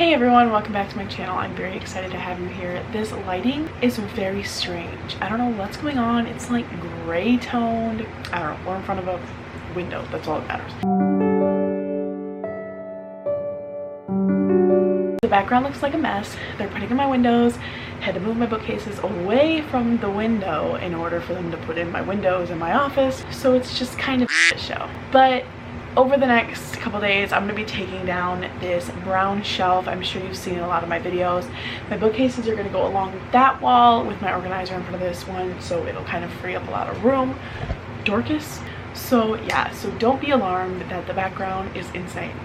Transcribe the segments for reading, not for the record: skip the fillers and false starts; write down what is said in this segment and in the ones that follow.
Hey everyone, welcome back to my channel. I'm very excited to have you here. This lighting is very strange. I don't know what's going on. It's like gray toned. I don't know. We're in front of a window. That's all that matters. The background looks like a mess. They're putting in my windows. Had to move my bookcases away from the window in order for them to put in my windows in my office. So it's just kind of a show. But over the next couple days, I'm going to be taking down this brown shelf. I'm sure you've seen a lot of my videos. My bookcases are going to go along that wall with my organizer in front of this one, so it'll kind of free up a lot of room. Dorcas. So yeah, so don't be alarmed that the background is insane.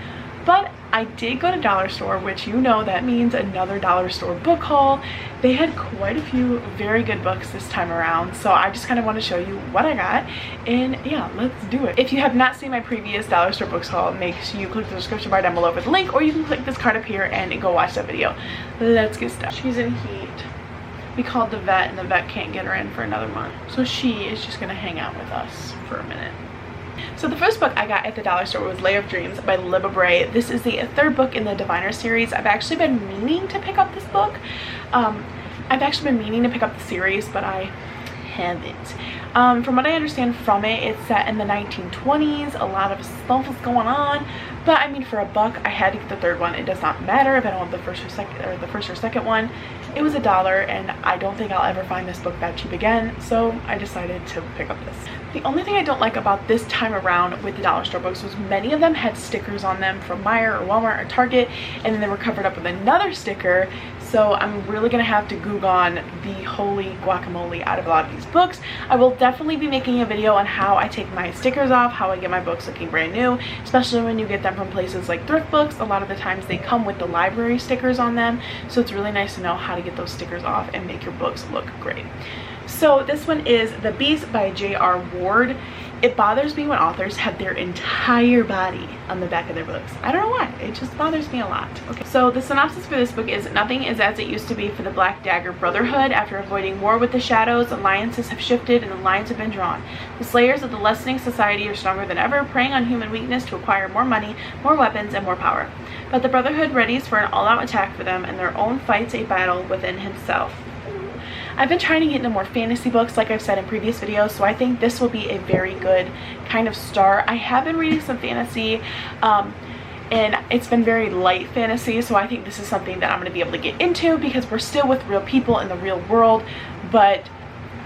But I did go to dollar store, which you know that means another dollar store book haul. They had quite a few very good books this time around, so I just kind of want to show you what I got, and yeah, let's do it. If you have not seen my previous dollar store books haul, make sure you click the description bar down below for the link, or you can click this card up here and go watch that video. Let's get started. She's in heat. We called the vet and the vet can't get her in for another month, so she is just gonna hang out with us for a minute. So the first book I got at the dollar store was Layer of Dreams by Libba Bray. This is the third book in the Diviner series. I've actually been meaning to pick up this book. I've actually been meaning to pick up the series, but I haven't. From what I understand from it, it's set in the 1920s. A lot of stuff is going on, but I mean, for a buck, I had to get the third one. It does not matter if I don't have the first or second one. It was $1, and I don't think I'll ever find this book that cheap again, so I decided to pick up this. The only thing I don't like about this time around with the dollar store books was many of them had stickers on them from Meijer or Walmart or Target, and then they were covered up with another sticker. So I'm really gonna have to Google on the holy guacamole out of a lot of these books. I will definitely be making a video on how I take my stickers off, how I get my books looking brand new, especially when you get them from places like thrift books. A lot of the times they come with the library stickers on them, so it's really nice to know how to get those stickers off and make your books look great. So this one is The Beast by J.R. Ward. It bothers me when authors have their entire body on the back of their books. I don't know why. It just bothers me a lot. Okay, so the synopsis for this book is: nothing is as it used to be for the Black Dagger Brotherhood. After avoiding war with the shadows, alliances have shifted and the lines have been drawn. The slayers of the lessening society are stronger than ever, preying on human weakness to acquire more money, more weapons, and more power. But the Brotherhood readies for an all-out attack for them, and their own fights a battle within himself. I've been trying to get into more fantasy books, like I've said in previous videos, so I think this will be a very good kind of start. I have been reading some fantasy, and it's been very light fantasy, so I think this is something that I'm going to be able to get into because we're still with real people in the real world, but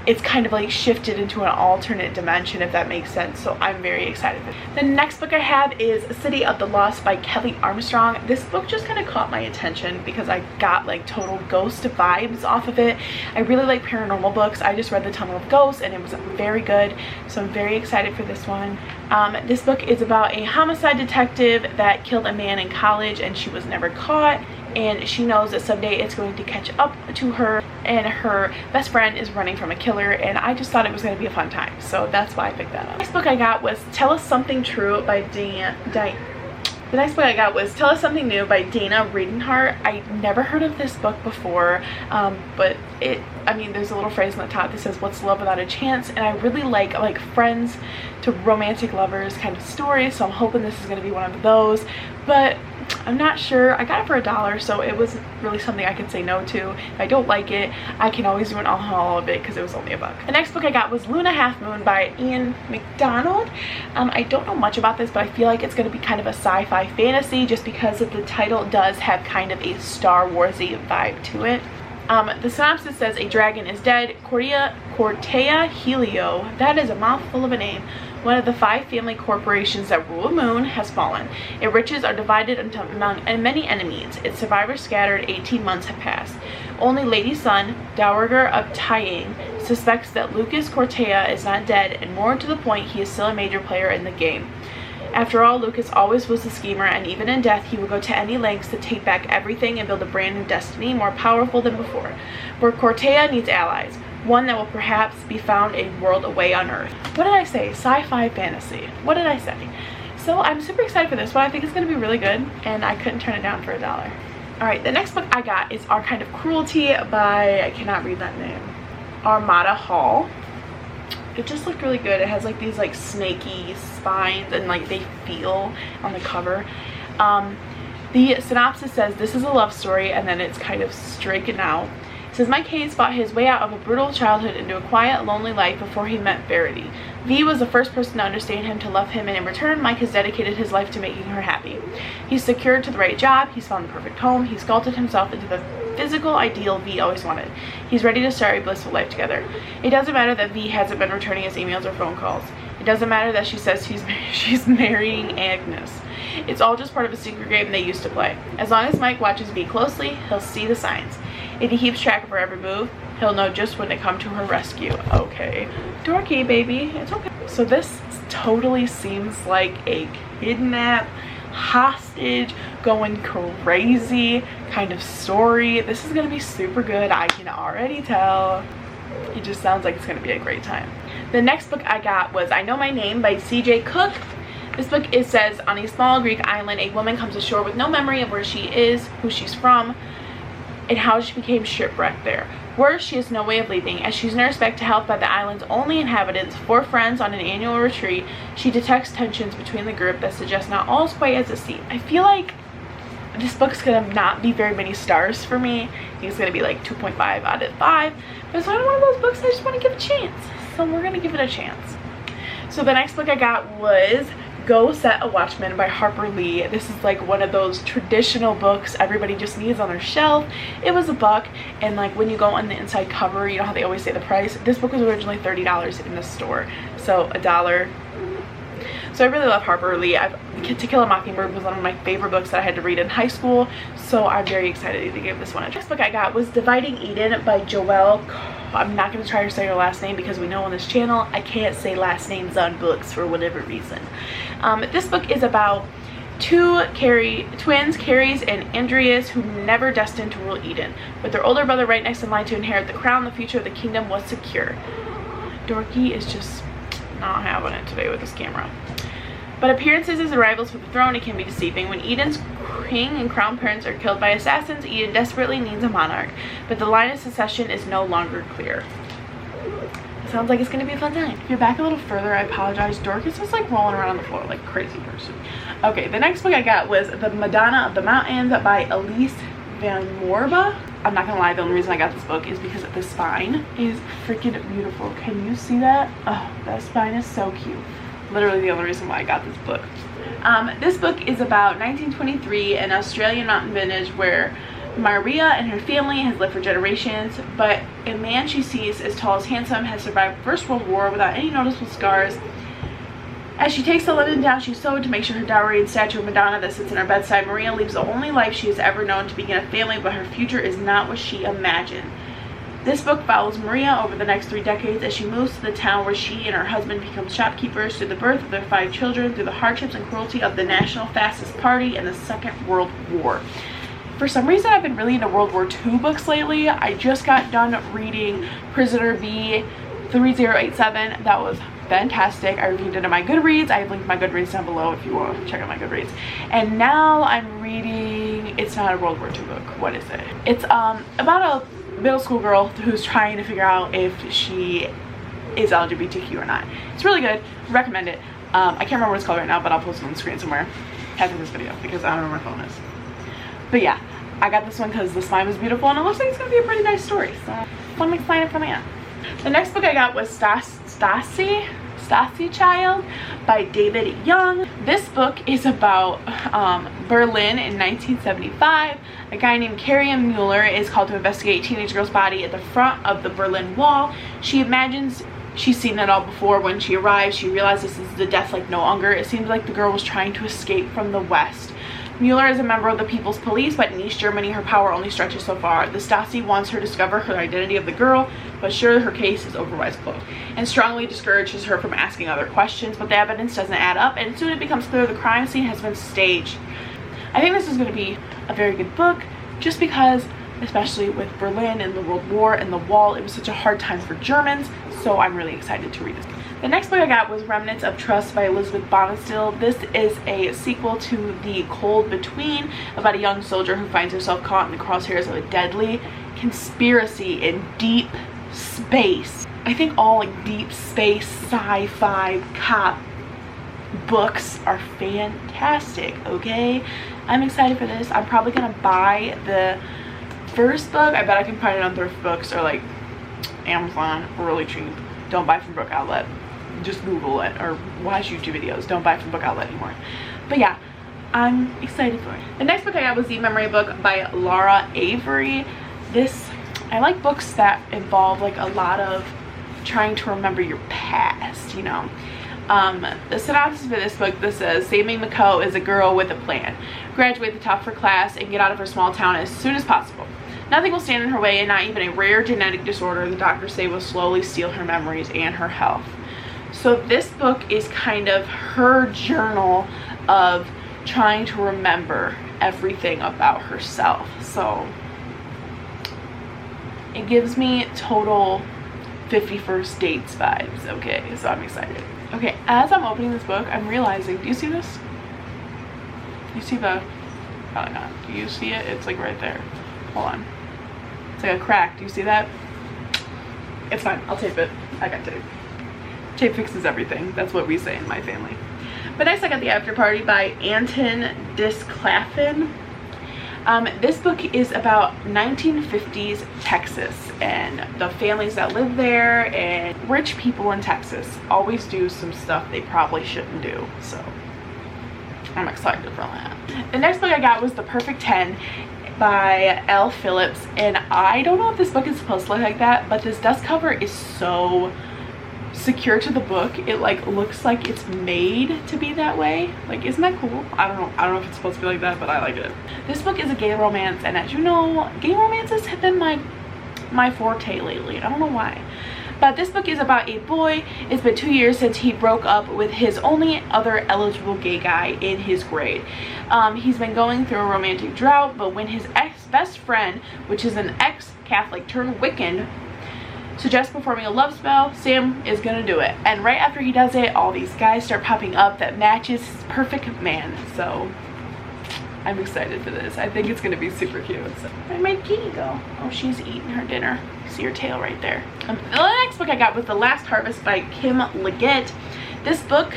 it's kind of like shifted into an alternate dimension, if that makes sense, so I'm very excited. The next book I have is City of the Lost by Kelly Armstrong. This book just kind of caught my attention because I got like total ghost vibes off of it. I really like paranormal books. I just read The Tunnel of Ghosts and it was very good, so I'm very excited for this one. This book is about a homicide detective that killed a man in college and she was never caught, and she knows that someday it's going to catch up to her, and her best friend is running from a killer, and I just thought it was going to be a fun time, so that's why I picked that up. The next book I got was Tell Us Something True by Dana Readinghart. I never heard of this book before, but I mean, there's a little phrase on the top that says, "What's love without a chance?" And I really like friends to romantic lovers kind of stories, so I'm hoping this is going to be one of those, but I'm not sure. I got it for $1, so it wasn't really something I could say no to. If I don't like it, I can always do an all of it because it was only $1. The next book I got was Luna Half Moon by Ian McDonald. I don't know much about this, but I feel like it's going to be kind of a sci-fi fantasy just because of the title does have kind of a Star Wars-y vibe to it. The synopsis says a dragon is dead. Cortea Helio, that is a mouthful of a name, one of the 5 family corporations that rule the moon, has fallen. Its riches are divided among many enemies. Its survivors scattered. 18 months have passed. Only Lady Sun, Dowager of Taiying, suspects that Lucas Cortea is not dead, and more to the point, he is still a major player in the game. After all, Lucas always was a schemer, and even in death, he would go to any lengths to take back everything and build a brand new destiny more powerful than before. But Cortea needs allies, one that will perhaps be found a world away on Earth. What did I say? Sci-fi fantasy. What did I say? So I'm super excited for this one. I think it's going to be really good, and I couldn't turn it down for $1. Alright, the next book I got is Our Kind of Cruelty by, I cannot read that name, Armada Hall. It just looked really good. It has like these like snaky spines and like they feel on the cover. The synopsis says this is a love story, and then it's kind of stricken out. It says Mike Hayes fought his way out of a brutal childhood into a quiet, lonely life before he met Verity. V was the first person to understand him, to love him, and in return, Mike has dedicated his life to making her happy. He's secured to the right job, he's found the perfect home, he's sculpted himself into the physical ideal V always wanted. He's ready to start a blissful life together. It doesn't matter that V hasn't been returning his emails or phone calls. It doesn't matter that she says she's marrying Agnes. It's all just part of a secret game they used to play. As long as Mike watches V closely, he'll see the signs. If he keeps track of her every move, he'll know just when to come to her rescue. Okay. Dorky, baby. It's okay. So this totally seems like a kidnap, hostage, going crazy kind of story. This is gonna be super good. I can already tell. It just sounds like it's gonna be a great time. The next book I got was I Know My Name by C.J. Cook. This book, it says, on a small Greek island, a woman comes ashore with no memory of where she is, who she's from, and how she became shipwrecked there. Worse, she has no way of leaving. As she's nursed back to health by the island's only inhabitants, 4 friends on an annual retreat, she detects tensions between the group that suggest not all is quite as it seems. I feel like this book's gonna not be very many stars for me. I think it's gonna be like 2.5 out of 5. But it's one of those books I just want to give a chance. So we're gonna give it a chance. So the next book I got was Go Set a Watchman by Harper Lee. This is like one of those traditional books everybody just needs on their shelf. It was $1, and like when you go on the inside cover, you know how they always say the price. This book was originally $30 in the store, so $1. So I really love Harper Lee. To Kill a Mockingbird was one of my favorite books that I had to read in high school, so I'm very excited to give this one a try. The next book I got was Dividing Eden by Joelle. I'm not going to try to say her last name because we know on this channel I can't say last names on books for whatever reason. This book is about twins, Carries and Andreas, who never destined to rule Eden. With their older brother right next in line to inherit the crown, the future of the kingdom was secure. Dorky is just not having it today with this camera. But appearances as rivals for the throne, it can be deceiving. When Eden's king and crown prince are killed by assassins, Eden desperately needs a monarch, but the line of succession is no longer clear. It sounds like it's going to be a fun time. If you're back a little further, I apologize. Dorcas was like rolling around on the floor like a crazy person. Okay, the next book I got was The Madonna of the Mountains by Elise Van Morba. I'm not gonna lie, the only reason I got this book is because the spine is freaking beautiful. Can you see that? Oh, that spine is so cute. Literally the only reason why I got this book. This book is about 1923, an Australian mountain village where Maria and her family has lived for generations, but a man she sees as tall as handsome has survived First World War without any noticeable scars. As she takes the linen down she sewed to make sure her dowry and statue of Madonna that sits in her bedside, Maria leaves the only life she has ever known to begin a family, but her future is not what she imagined. This book follows Maria over the next 3 decades as she moves to the town where she and her husband become shopkeepers, through the birth of their 5 children, through the hardships and cruelty of the National Fascist Party and the Second World War. For some reason, I've been really into World War II books lately. I just got done reading Prisoner B 3087. That was fantastic. I reviewed it on my Goodreads. I have linked my Goodreads down below if you want to check out my Goodreads. And now I'm reading, it's not a World War II book. What is it? It's about a middle school girl who's trying to figure out if she is LGBTQ or not. It's really good. Recommend it. I can't remember what it's called right now, but I'll post it on the screen somewhere after this video because I don't know where my phone is. But yeah, I got this one because the spine was beautiful and it looks like it's going to be a pretty nice story. So I'm excited for that. The next book I got was Stasi Child by David Young. This book is about Berlin in 1975. A guy named Carrie Mueller is called to investigate a teenage girl's body at the front of the Berlin Wall. She imagines she's seen it all before. When she arrives, she realizes this is the death like no longer. It seems like the girl was trying to escape from the West. Mueller is a member of the People's Police, but in East Germany her power only stretches so far. The Stasi wants her to discover her identity of the girl, but sure, her case is otherwise closed, and strongly discourages her from asking other questions, but the evidence doesn't add up, and soon it becomes clear the crime scene has been staged. I think this is going to be a very good book, just because, especially with Berlin and the World War and the Wall, it was such a hard time for Germans, so I'm really excited to read this. The next book I got was Remnants of Trust by Elizabeth Bonestell. This is a sequel to The Cold Between, about a young soldier who finds herself caught in the crosshairs of a deadly conspiracy in deep space. I think all like deep space sci-fi cop books are fantastic, okay? I'm excited for this. I'm probably gonna buy the first book. I bet I can find it on thrift books or like Amazon really cheap. Don't buy from Book Outlet. Just Google it or watch YouTube videos. Don't buy from Book Outlet anymore. But yeah, I'm excited for it. The next book I got was The Memory Book by Laura Avery. I like books that involve like a lot of trying to remember your past, you know. The synopsis for this book, this says, Sammy McCoe is a girl with a plan. Graduate the top of her class and get out of her small town as soon as possible. Nothing will stand in her way, and not even a rare genetic disorder the doctors say will slowly steal her memories and her health. So this book is kind of her journal of trying to remember everything about herself. So it gives me total 51st Dates vibes. Okay, so I'm excited. Okay, as I'm opening this book, I'm realizing, do you see this? You see the, probably not. Do you see it? It's like right there. Hold on. It's like a crack. Do you see that? It's fine. I'll tape it. I got tape. Tape fixes everything. That's what we say in my family. But next I got The After Party by Anton Disclaffin. This book is about 1950s Texas and the families that live there, and rich people in Texas always do some stuff they probably shouldn't do. So I'm excited for that. The next book I got was The Perfect 10 by Elle Phillips, and I don't know if this book is supposed to look like that, but this dust cover is so secure to the book. It like looks like it's made to be that way. Like, isn't that cool? I don't know if it's supposed to be like that, but I like it. This book is a gay romance, and as you know, gay romances have been my forte lately. I don't know why. But this book is about a boy. It's been 2 years since he broke up with his only other eligible gay guy in his grade. He's been going through a romantic drought, but when his ex-best friend, which is an ex-Catholic turned Wiccan, suggests performing a love spell, Sam is gonna do it. And right after he does it, all these guys start popping up that matches his perfect man. So I'm excited for this. I think it's gonna be super cute. So, where'd my kitty go? Oh, she's eating her dinner. See her tail right there. The next book I got was The Last Harvest by Kim Leggett. This book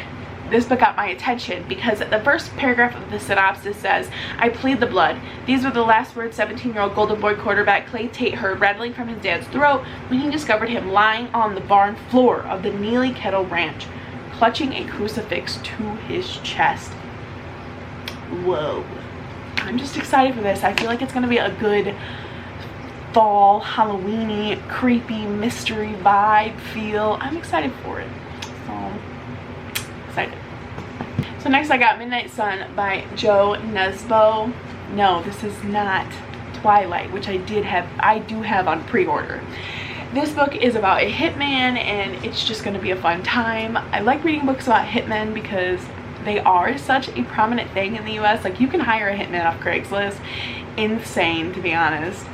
got my attention because the first paragraph of the synopsis says, I plead the blood. These were the last words 17-year-old Golden Boy quarterback Clay Tate heard rattling from his dad's throat when he discovered him lying on the barn floor of the Neely Kettle Ranch, clutching a crucifix to his chest. Whoa. I'm just excited for this. I feel like it's going to be a good fall, Halloween-y, creepy, mystery vibe feel. I'm excited for it. So, excited. So next I got Midnight Sun by Joe Nesbo. No, this is not Twilight, which I do have on pre-order. This book is about a hitman, and it's just going to be a fun time. I like reading books about hitmen because they are such a prominent thing in the US. Like, you can hire a hitman off Craigslist. Insane, to be honest.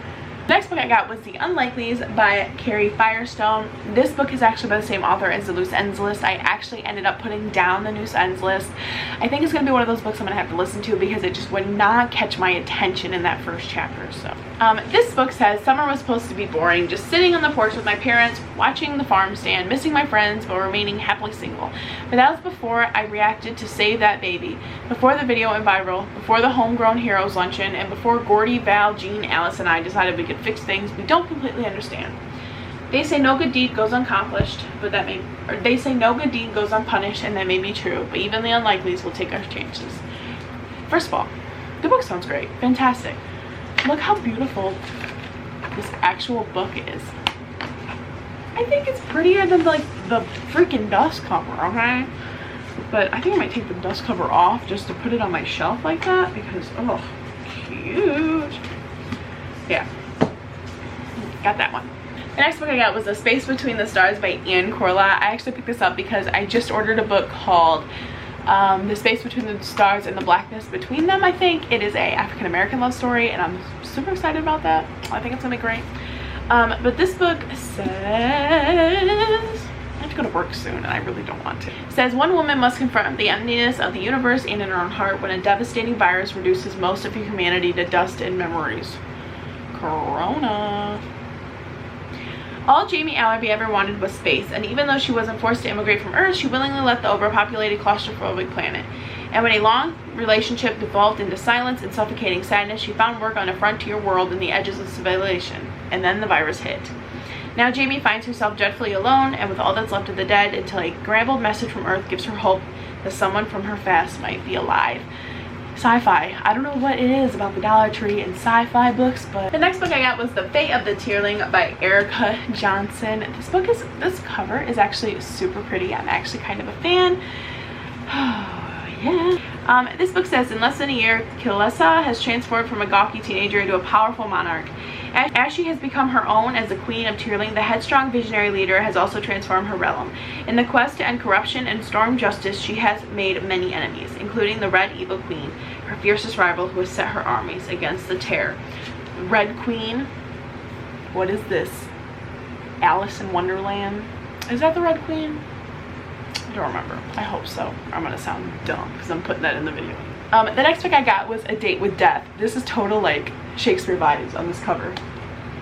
The next book I got was The Unlikelies by Carrie Firestone. This book is actually by the same author as the Loose Ends list. I actually ended up putting down the Loose Ends list. I think it's going to be one of those books I'm going to have to listen to because it just would not catch my attention in that first chapter. So this book says, summer was supposed to be boring, just sitting on the porch with my parents, watching the farm stand, missing my friends, but remaining happily single. But that was before I reacted to Save That Baby, before the video went viral, before the Homegrown Heroes luncheon, and before Gordy, Val, Jean, Alice, and I decided we could fix things we don't completely understand. They say no good deed goes unaccomplished, but they say no good deed goes unpunished, and that may be true, but even the unlikelies will take our chances. First of all, the book sounds great. Fantastic. Look how beautiful this actual book is. I think it's prettier than like the freaking dust cover, okay? But I think I might take the dust cover off just to put it on my shelf like that because, oh, cute. Yeah, got that one. The next book I got was The Space Between the Stars by Anne Corla. I actually picked this up because I just ordered a book called The Space Between the Stars and the Blackness Between Them, I think. It is a African-American love story, and I'm super excited about that. I think it's gonna be great. But this book says, I have to go to work soon and I really don't want to. It says, one woman must confront the emptiness of the universe and in her own heart when a devastating virus reduces most of humanity to dust and memories. Corona. All Jamie Allerby ever wanted was space, and even though she wasn't forced to immigrate from Earth, she willingly left the overpopulated, claustrophobic planet. And when a long relationship devolved into silence and suffocating sadness, she found work on a frontier world in the edges of civilization. And then the virus hit. Now Jamie finds herself dreadfully alone and with all that's left of the dead, until a garbled message from Earth gives her hope that someone from her past might be alive. Sci-fi. I don't know what it is about the Dollar Tree and sci-fi books, but the next book I got was The Fate of the Tearling by Erica Johnson. This cover is actually super pretty. I'm actually kind of a fan. Yeah. This book says, in less than a year, Kilessa has transformed from a gawky teenager into a powerful monarch. As she has become her own as the Queen of Tearling, the headstrong visionary leader has also transformed her realm. In the quest to end corruption and storm justice, she has made many enemies, including the Red Evil Queen, her fiercest rival who has set her armies against the Tear. Red Queen? What is this? Alice in Wonderland? Is that the Red Queen? I don't remember. I hope so. I'm gonna sound dumb because I'm putting that in the video. The next book I got was A Date with Death. This is total like Shakespeare vibes on this cover.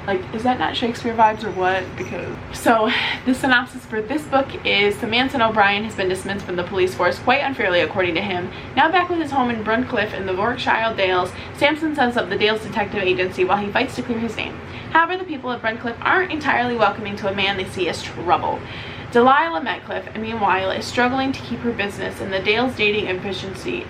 Like, is that not Shakespeare vibes or what? Because so the synopsis for this book is Samantha O'Brien has been dismissed from the police force quite unfairly, according to him. Now back with his home in Bruncliffe in the Yorkshire Dales, Sampson sets up the Dales Detective Agency while he fights to clear his name. However, the people of Bruncliffe aren't entirely welcoming to a man they see as trouble. Delilah Metcalfe, meanwhile, is struggling to keep her business and the Dales dating agency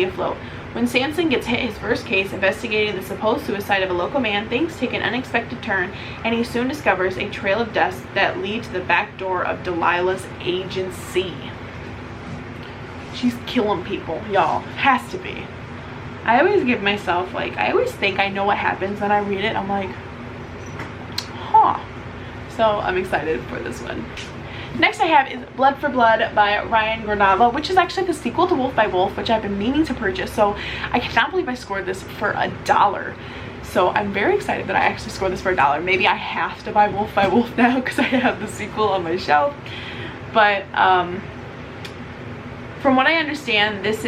afloat. When Sampson gets hit his first case investigating the supposed suicide of a local man, things take an unexpected turn, and he soon discovers a trail of deaths that lead to the back door of Delilah's agency. She's killing people, y'all. Has to be. I always give myself, like, I always think I know what happens, then I read it, I'm like, huh. So I'm excited for this one. Next I have is Blood for Blood by Ryan Granava, which is actually the sequel to Wolf by Wolf, which I've been meaning to purchase. So I cannot believe I scored this for $1. So I'm very excited that I actually scored this for $1. Maybe I have to buy Wolf by Wolf now because I have the sequel on my shelf. But from what I understand, this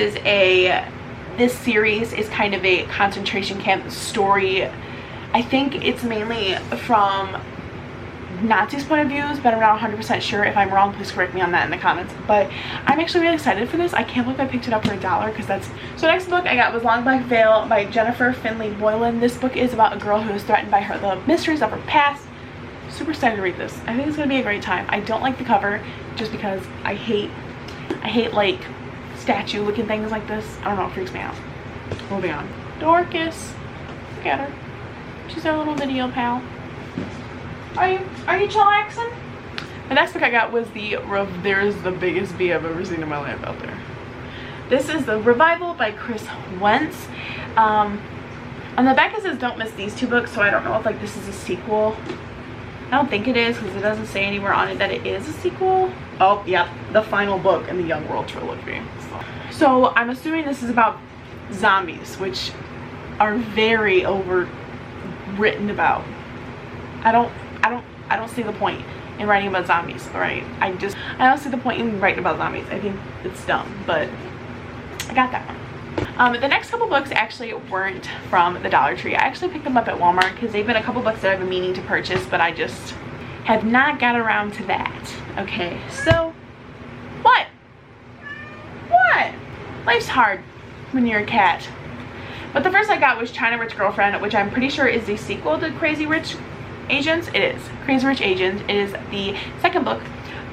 series is kind of a concentration camp story. I think it's mainly from Nazi's point of views, but I'm not 100% sure. If I'm wrong, please correct me on that in the comments. But I'm actually really excited for this. I can't believe I picked it up for $1 because that's... So next book I got was Long Black Veil by Jennifer Finley Boylan. This book is about a girl who is threatened by the mysteries of her past. Super excited to read this. I think it's going to be a great time. I don't like the cover just because I hate like statue looking things like this. I don't know, it freaks me out. Moving on. Dorcas. Look at her. She's our little video pal. Are you chillaxing? The next book I got was there's the biggest bee I've ever seen in my life out there. This is The Revival by Chris Wentz. On the back it says don't miss these two books, so I don't know if like this is a sequel. I don't think it is because it doesn't say anywhere on it that it is a sequel. Oh, yeah, the final book in the Young World trilogy. So I'm assuming this is about zombies, which are very overwritten about. I don't see the point in writing about zombies, alright? I don't see the point in writing about zombies. I think it's dumb, but I got that one. The next couple books actually weren't from the Dollar Tree. I actually picked them up at Walmart because they've been a couple books that I've been meaning to purchase, but I just have not got around to that. Okay, so what? Life's hard when you're a cat. But the first I got was China Rich Girlfriend, which I'm pretty sure is the sequel to Crazy Rich Asians. It is Crazy Rich Asians. It is the second book,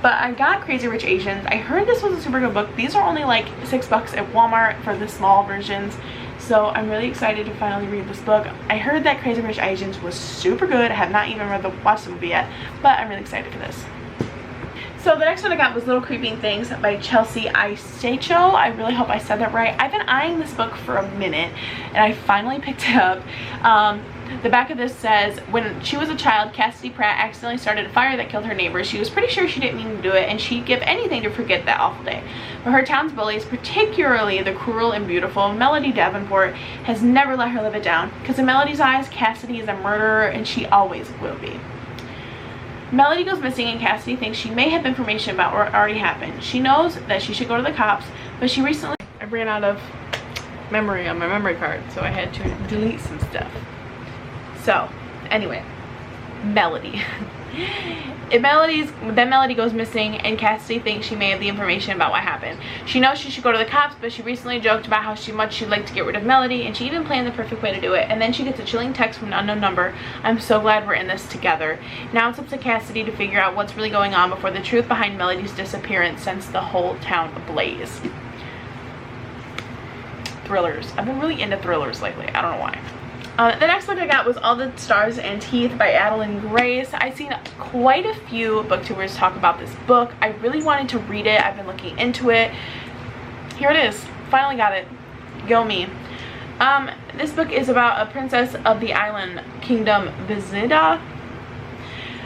but I got Crazy Rich Asians. I heard this was a super good book. These are only like $6 at Walmart for the small versions, so I'm really excited to finally read this book. I heard that Crazy Rich Asians was super good. I have not even watched the movie yet, but I'm really excited for this. So the next one I got was Little Creeping Things by Chelsea Isecho. I really hope I said that right. I've been eyeing this book for a minute and I finally picked it up. The back of this says, when she was a child, Cassidy Pratt accidentally started a fire that killed her neighbors. She was pretty sure she didn't mean to do it, and she'd give anything to forget that awful day. But her town's bullies, particularly the cruel and beautiful Melody Davenport, has never let her live it down. Because in Melody's eyes, Cassidy is a murderer, and she always will be. Melody goes missing, and Cassidy thinks she may have information about what already happened. She knows that she should go to the cops, but she recently... I ran out of memory on my memory card, so I had to delete some stuff. So, anyway, Melody. Then Melody goes missing, and Cassidy thinks she may have the information about what happened. She knows she should go to the cops, but she recently joked about how much she'd like to get rid of Melody, and she even planned the perfect way to do it. And then she gets a chilling text from an unknown number. I'm so glad we're in this together. Now it's up to Cassidy to figure out what's really going on before the truth behind Melody's disappearance sends the whole town ablaze. Thrillers. I've been really into thrillers lately. I don't know why. The next book I got was All the Stars and Teeth by Adeline Grace. I've seen quite a few booktubers talk about this book. I really wanted to read it. I've been looking into it. Here it is. Finally got it. Go me. This book is about a princess of the island kingdom Visida.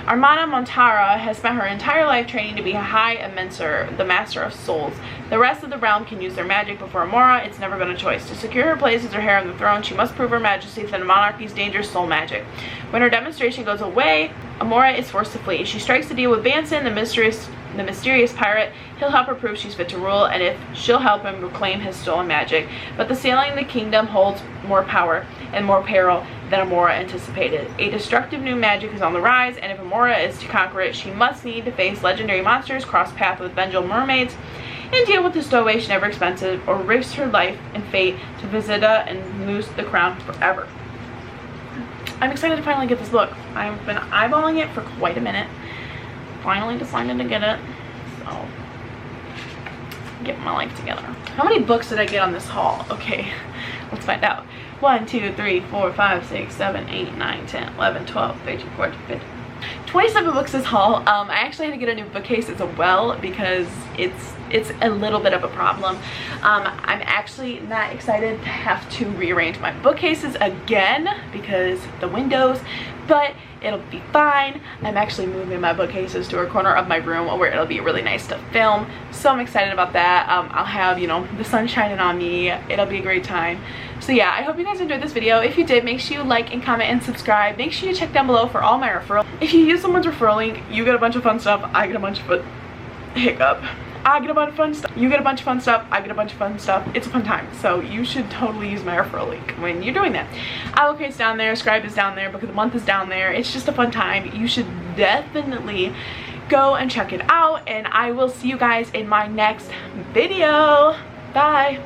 Armana Montara has spent her entire life training to be a High Immenser, the master of souls. The rest of the realm can use their magic, but for Amora, it's never been a choice. To secure her place as her heir on the throne, she must prove her majesty through the monarchy's dangerous soul magic. When her demonstration goes away, Amora is forced to flee. She strikes a deal with Banson, the mysterious pirate. He'll help her prove she's fit to rule, and if she'll help him reclaim his stolen magic. But the sailing the kingdom holds more power and more peril than Amora anticipated. A destructive new magic is on the rise, and if Amora is to conquer it, she must need to face legendary monsters, cross paths with vengeful mermaids, and deal with the stowaway she never expensive, or risk her life and fate to Visida and lose the crown forever. I'm excited to finally get this book. I've been eyeballing it for quite a minute. Finally decided to get it. So, get my life together. How many books did I get on this haul? Okay, let's find out. 1, 2, 3, 4, 5, 6, 7, 8, 9, 10, 11, 12, 13, 14, 15. 27 books this haul. I actually had to get a new bookcase as well because it's a little bit of a problem. I'm actually not excited to have to rearrange my bookcases again because the windows, but it'll be fine. I'm actually moving my bookcases to a corner of my room where it'll be really nice to film, so I'm excited about that. I'll have, you know, the sun shining on me. It'll be a great time. So yeah, I hope you guys enjoyed this video. If you did, make sure you like and comment and subscribe. Make sure you check down below for all my referrals. If you use someone's referral link, you get a bunch of fun stuff. I get a bunch of hiccup. I get a bunch of fun stuff. You get a bunch of fun stuff. I get a bunch of fun stuff. It's a fun time. So you should totally use my referral link when you're doing that. bookcase down there. SCRIBD is down there. Book of the month is down there. It's just a fun time. You should definitely go and check it out. And I will see you guys in my next video. Bye.